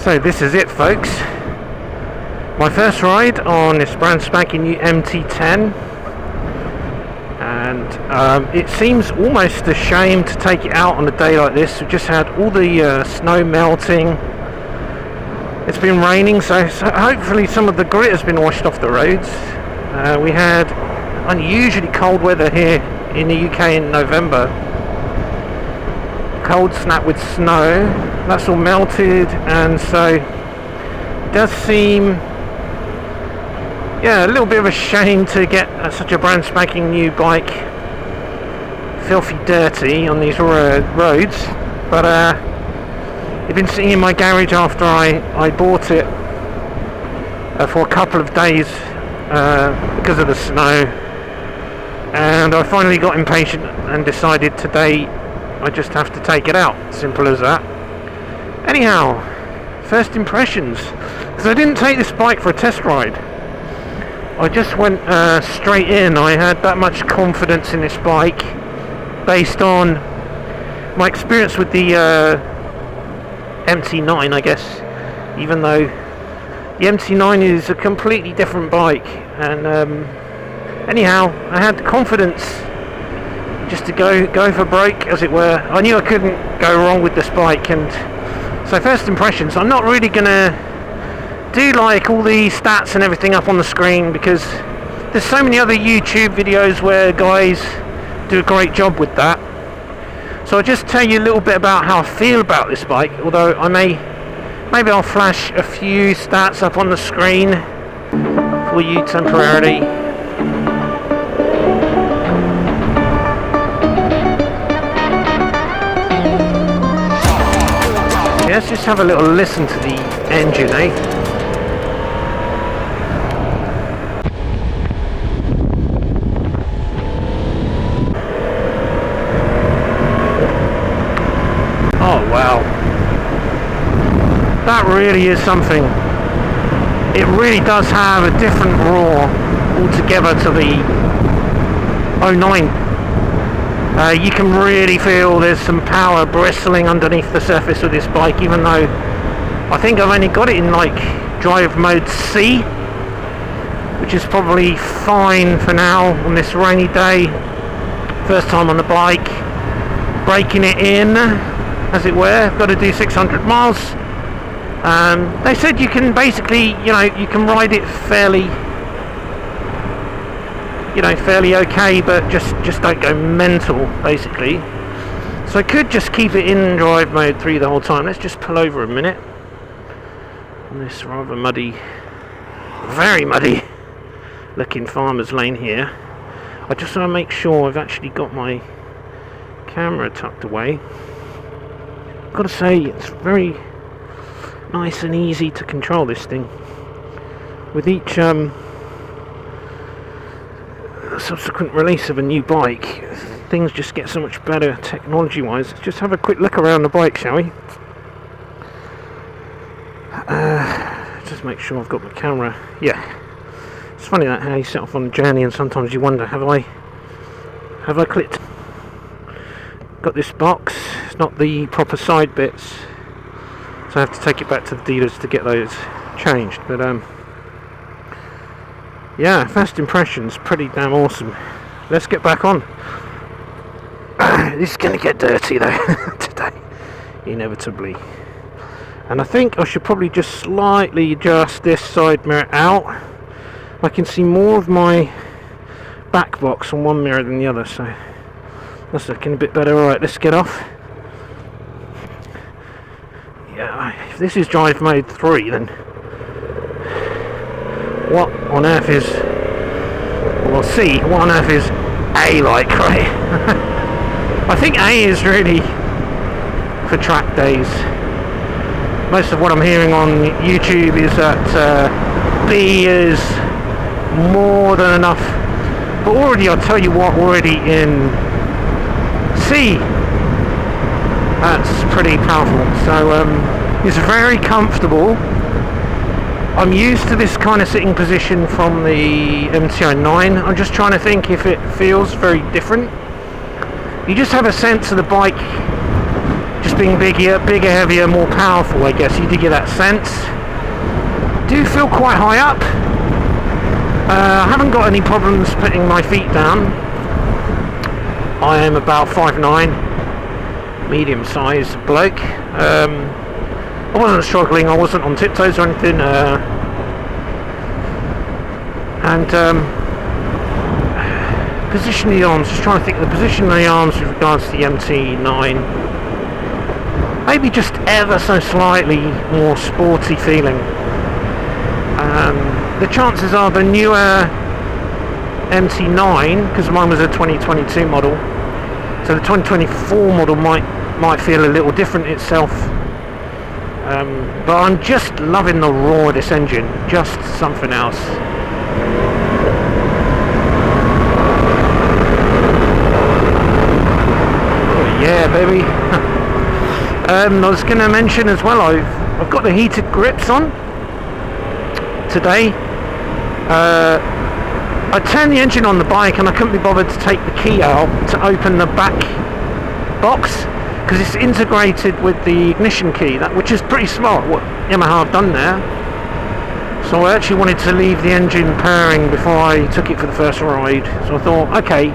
So this is it, folks. My first ride on this brand spanking new MT10, and it seems almost a shame to take it out on a day like this. We just had all the snow melting. It's been raining, so hopefully some of the grit has been washed off the roads. We had unusually cold weather here in the UK in November. Cold snap with snow. That's all melted, and so it does seem, yeah, a little bit of a shame to get such a brand spanking new bike filthy dirty on these roads. But it's been sitting in my garage after I bought it for a couple of days because of the snow, and I finally got impatient and decided today I just have to take it out. Simple as that. Anyhow, first impressions, because I didn't take this bike for a test ride. I just went straight in. I had that much confidence in this bike based on my experience with the MT9, I guess, even though the MT9 is a completely different bike. And anyhow, I had confidence just to go for broke, as it were. I knew I couldn't go wrong with this bike, and so first impressions, I'm not really gonna do like all the stats and everything up on the screen, because there's so many other YouTube videos where guys do a great job with that. So I'll just tell you a little bit about how I feel about this bike, although maybe I'll flash a few stats up on the screen for you temporarily. Let's just have a little listen to the engine, eh? Oh wow, that really is something. It really does have a different roar altogether to the 09. You can really feel there's some power bristling underneath the surface of this bike, even though I think I've only got it in like drive mode C, which is probably fine for now on this rainy day. First time on the bike, breaking it in, as it were. Got to do 600 miles. They said you can basically, you can ride it fairly okay, but just don't go mental, basically. So I could just keep it in drive mode 3 the whole time. Let's just pull over a minute on this rather muddy, very muddy looking farmer's lane here. I just want to make sure I've actually got my camera tucked away. I've got to say, it's very nice and easy to control this thing. With each subsequent release of a new bike, things just get so much better technology wise. Let's just have a quick look around the bike, shall we? Just make sure I've got my camera. Yeah, it's funny that how you set off on a journey and sometimes you wonder, have I clicked? Got this box, it's not the proper side bits, so I have to take it back to the dealers to get those changed. But yeah, first impressions, pretty damn awesome. Let's get back on. This is going to get dirty though today, inevitably. And I think I should probably just slightly adjust this side mirror out. I can see more of my back box on one mirror than the other, so that's looking a bit better. Alright, let's get off. Yeah, if this is drive mode 3, then what on earth is, well, C, what on earth is A like, right? I think A is really for track days. Most of what I'm hearing on YouTube is that B is more than enough. But already, I'll tell you what, already in C, that's pretty powerful. So it's very comfortable. I'm used to this kind of sitting position from the MT09. I'm just trying to think if it feels very different. You just have a sense of the bike just being bigger, heavier, more powerful, I guess. You do get that sense. Do feel quite high up. I haven't got any problems putting my feet down. I am about 5'9", medium-sized bloke. I wasn't struggling, I wasn't on tiptoes or anything. Position of the arms, just trying to think of the position of the arms with regards to the MT9. Maybe just ever so slightly more sporty feeling. The chances are the newer MT9, because mine was a 2022 model, so the 2024 model might feel a little different itself. But I'm just loving the roar of this engine, just something else. Oh yeah, baby. I was going to mention as well, I've got the heated grips on today. I turned the engine on the bike and I couldn't be bothered to take the key out to open the back box, because it's integrated with the ignition key, which is pretty smart what Yamaha have done there. So I actually wanted to leave the engine purring before I took it for the first ride. So I thought, okay,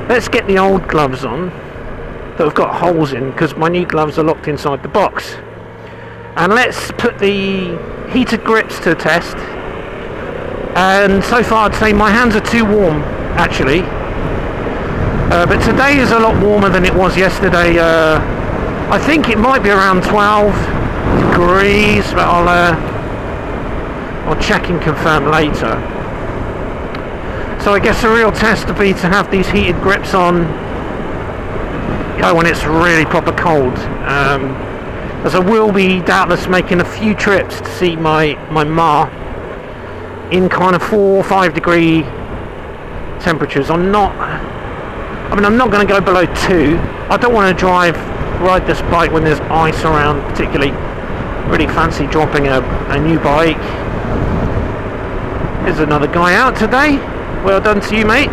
let's get the old gloves on that have got holes in, because my new gloves are locked inside the box, and let's put the heated grips to the test. And so far I'd say my hands are too warm actually, but today is a lot warmer than it was yesterday. I think it might be around 12 degrees, but I'll check and confirm later. So I guess the real test would be to have these heated grips on, you know, when it's really proper cold, as I will be doubtless making a few trips to see my Ma in kind of 4 or 5 degree temperatures. I'm not going to go below 2. I don't want to ride this bike when there's ice around, particularly. Really fancy dropping a new bike. There's another guy out today. Well done to you, mate.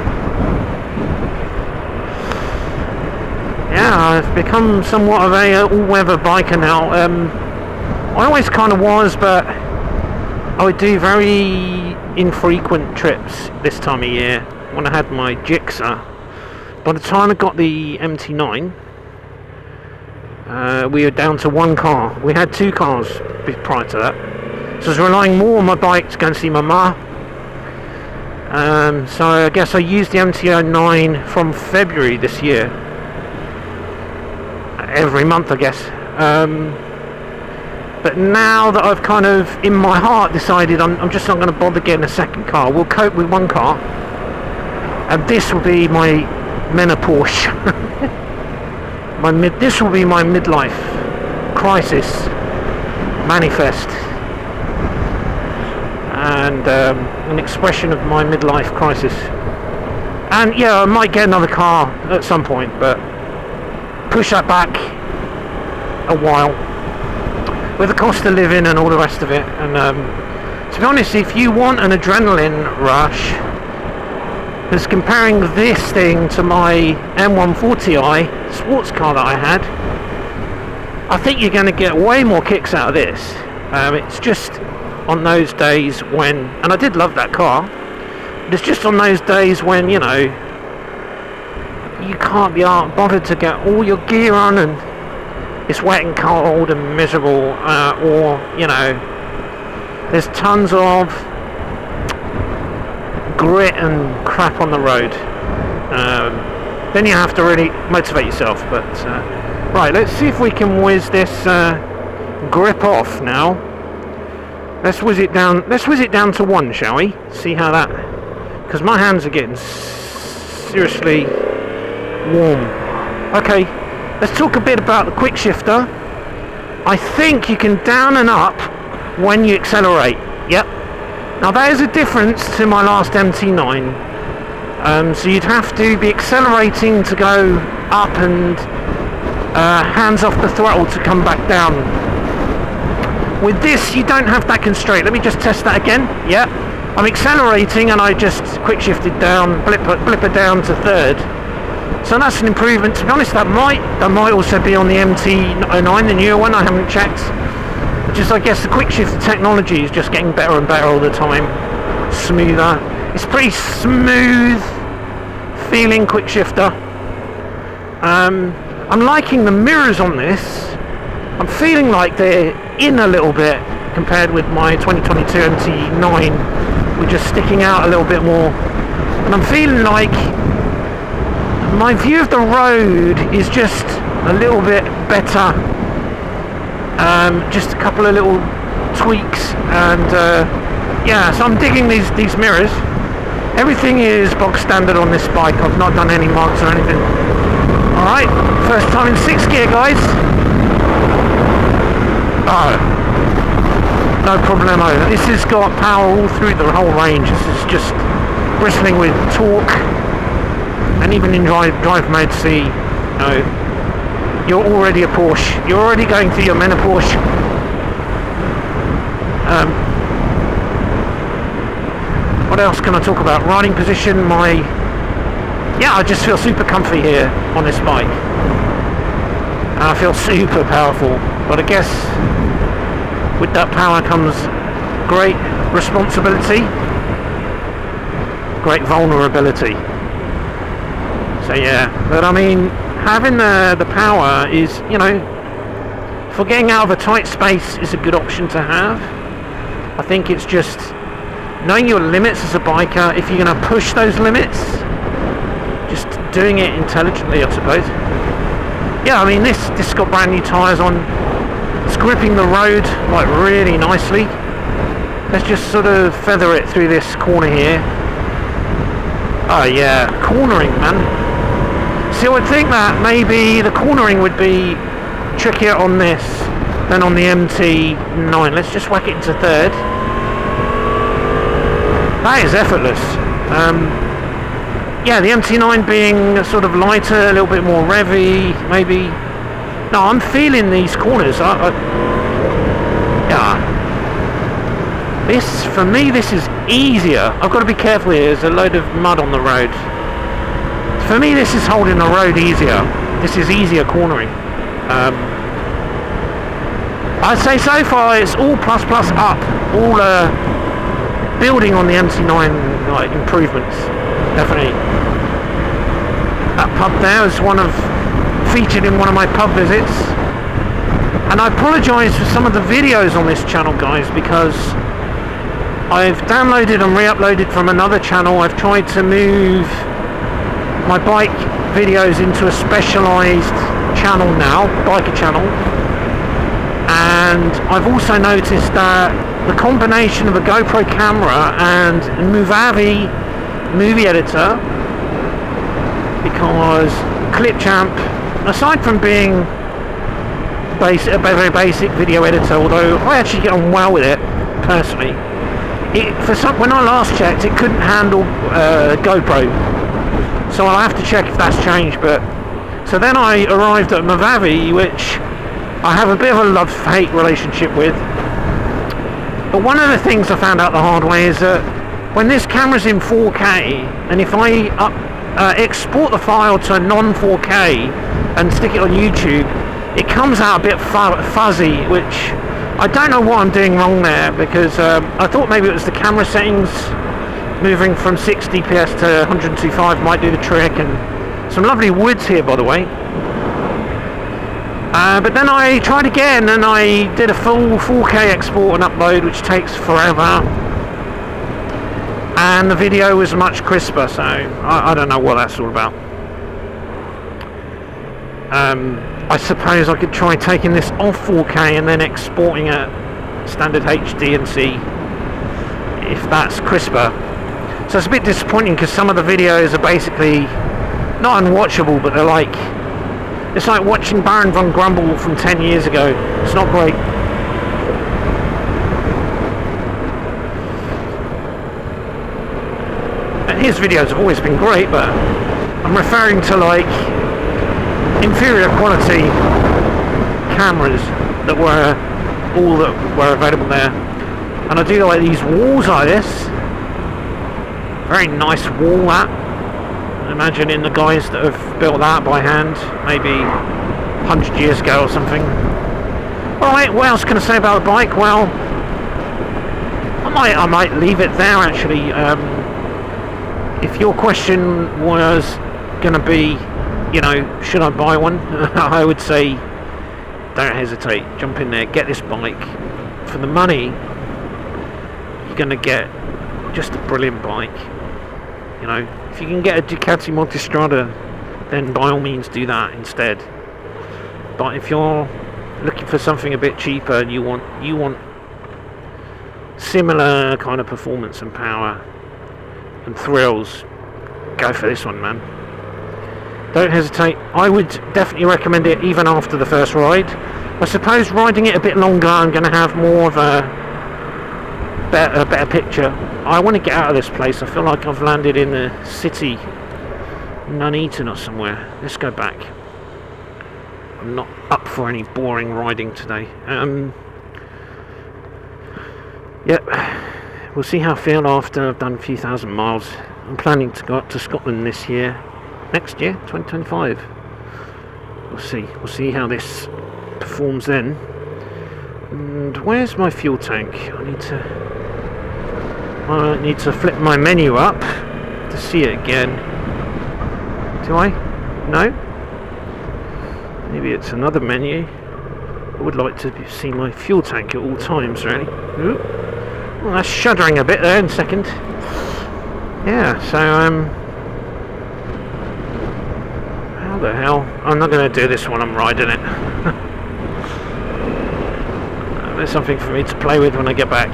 Yeah, I've become somewhat of a all-weather biker now. I always kind of was, but I would do very infrequent trips this time of year. When I had my Gixxer, by the time I got the MT9, we were down to one car. We had 2 cars prior to that, so I was relying more on my bike to go and see my Ma. So I guess I used the MT9 from February this year, every month I guess. But now that I've kind of, in my heart, decided I'm just not going to bother getting a second car. We'll cope with one car, and this will be my menopause. This will be my midlife crisis manifest, and an expression of my midlife crisis. And yeah, I might get another car at some point, but push that back a while, with the cost of living and all the rest of it. And to be honest, if you want an adrenaline rush, because comparing this thing to my M140i sports car that I had, I think you're going to get way more kicks out of this. It's just on those days when, and I did love that car, but it's just on those days when, you know, you can't be bothered to get all your gear on, and it's wet and cold and miserable, or, you know, there's tons of grit and crap on the road. Then you have to really motivate yourself. But right, let's see if we can whiz this grip off now. Let's whiz it down to 1, shall we? See how that, because my hands are getting seriously warm. Okay, let's talk a bit about the quick shifter. I think you can down and up when you accelerate. Yep. Now that is a difference to my last MT9. So you'd have to be accelerating to go up and hands off the throttle to come back down. With this, you don't have that constraint. Let me just test that again. Yep. I'm accelerating and I just quick shifted down, blipper down to 3rd. So that's an improvement. To be honest, that might also be on the MT09, the newer one. I haven't checked. Just, I guess the quick shift technology is just getting better and better all the time. Smoother. It's pretty smooth feeling quick shifter. I'm liking the mirrors on this. I'm feeling like they're in a little bit compared with my 2022 MT9. We're just sticking out a little bit more. And I'm feeling like my view of the road is just a little bit better. Just a couple of little tweaks, and yeah, so I'm digging these mirrors. Everything is box standard on this bike. I've not done any marks or anything. Alright, first time in 6th gear, guys. Oh, no problemo. This has got power all through the whole range. This is just bristling with torque. And even in drive mode C, you know, you're already a Porsche. You're already going through your menopause. What else can I talk about? Riding position, yeah, I just feel super comfy here on this bike. And I feel super powerful. But I guess with that power comes great responsibility, great vulnerability. So yeah, but I mean, having the power is, you know, for getting out of a tight space is a good option to have. I think it's just knowing your limits as a biker. If you're going to push those limits, just doing it intelligently, I suppose. Yeah, I mean, this has got brand new tyres on. It's gripping the road like really nicely. Let's just sort of feather it through this corner here. Oh yeah, cornering, man. See, I would think that maybe the cornering would be trickier on this than on the MT9. Let's just whack it into 3rd. That is effortless. Yeah, the MT9 being sort of lighter, a little bit more revvy, maybe. No, I'm feeling these corners. Yeah. This, for me, this is easier. I've got to be careful here. There's a load of mud on the road. For me, this is holding the road easier. This is easier cornering. I'd say so far it's all plus up. All building on the MT9 like improvements. Definitely. That pub there is featured in one of my pub visits. And I apologise for some of the videos on this channel, guys, because I've downloaded and re-uploaded from another channel. I've tried to move my bike videos into a specialised channel now, biker channel, and I've also noticed that the combination of a GoPro camera and Movavi movie editor, because Clipchamp, aside from being a very basic video editor, although I actually get on well with it personally, when I last checked, it couldn't handle GoPro. So I'll have to check if that's changed. But so then I arrived at Movavi, which I have a bit of a love-hate relationship with. But one of the things I found out the hard way is that when this camera's in 4K, and if I export the file to non-4K and stick it on YouTube, it comes out a bit fuzzy, which I don't know what I'm doing wrong there, because I thought maybe it was the camera settings. Moving from 60 PS to 102.5 might do the trick, and some lovely woods here, by the way. But then I tried again, and I did a full 4K export and upload, which takes forever. And the video was much crisper, so I don't know what that's all about. I suppose I could try taking this off 4K and then exporting it standard HD and see if that's crisper. So it's a bit disappointing because some of the videos are basically not unwatchable, but they're like, it's like watching Baron von Grumble from 10 years ago. It's not great. And his videos have always been great, but I'm referring to like inferior quality cameras that were all that were available there. And I do like these walls like this. Very nice wall, that. imagining the guys that have built that by hand, maybe 100 years ago or something. Alright, what else can I say about the bike? Well, I might leave it there actually. If your question was going to be, you know, should I buy one? I would say don't hesitate, jump in there, get this bike. For the money, you're going to get just a brilliant bike. You know, if you can get a Ducati Multistrada, then by all means do that instead. But if you're looking for something a bit cheaper and you want similar kind of performance and power and thrills, go for this one, man. Don't hesitate. I would definitely recommend it even after the first ride. I suppose riding it a bit longer, I'm going to have more of a better picture. I want to get out of this place. I feel like I've landed in the city, Nuneaton or somewhere. Let's go back. I'm not up for any boring riding today. Yep, we'll see how I feel after I've done a few thousand miles. I'm planning to go up to Scotland next year, 2025. We'll see how this performs then. And where's my fuel tank? I need to flip my menu up to see it again. Do I? No? Maybe it's another menu. I would like to see my fuel tank at all times, really. Ooh. Well, that's shuddering a bit there in a second. Yeah, so how the hell? I'm not going to do this while I'm riding it. There's something for me to play with when I get back.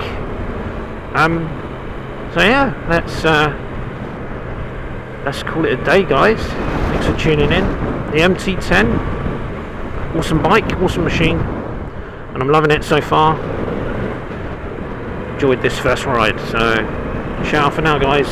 So yeah, let's call it a day, guys. Thanks for tuning in. The MT10, awesome bike, awesome machine, and I'm loving it so far. Enjoyed this first ride, so ciao for now, guys.